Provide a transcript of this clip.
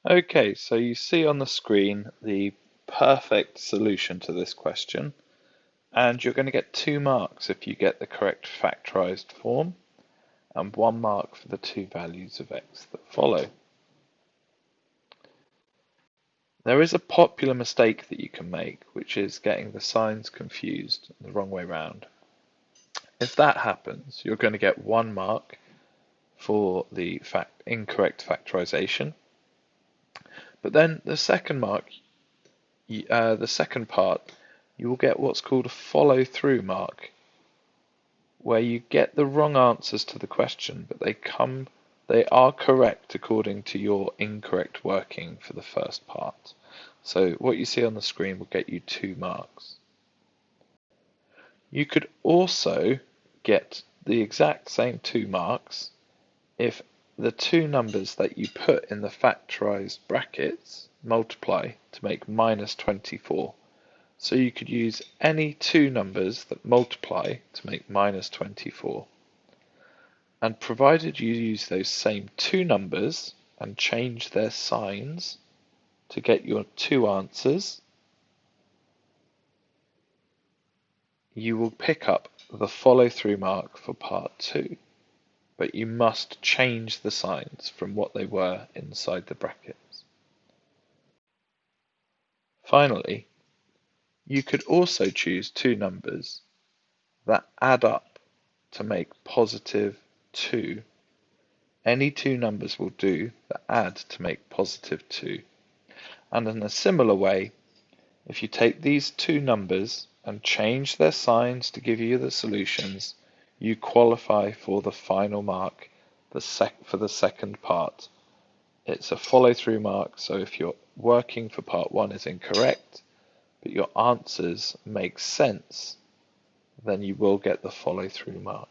Okay, so you see on the screen the perfect solution to this question, and you're going to get 2 marks if you get the correct factorized form, and 1 mark for the two values of x that follow. There is a popular mistake that you can make, which is getting the signs confused the wrong way round. If that happens, you're going to get 1 mark for the incorrect factorization. But then the second part, you will get what's called a follow-through mark, where you get the wrong answers to the question, but they are correct according to your incorrect working for the first part. So what you see on the screen will get you 2 marks. You could also get the exact same 2 marks if the two numbers that you put in the factorized brackets multiply to make -24. So you could use any two numbers that multiply to make -24. And provided you use those same two numbers and change their signs to get your two answers, you will pick up the follow-through mark for part 2. But you must change the signs from what they were inside the brackets. Finally, you could also choose two numbers that add up to make +2. Any two numbers will do that add to make +2. And in a similar way, if you take these two numbers and change their signs to give you the solutions, you qualify for the final mark for the second part. It's a follow-through mark, so if your working for part 1 is incorrect, but your answers make sense, then you will get the follow-through mark.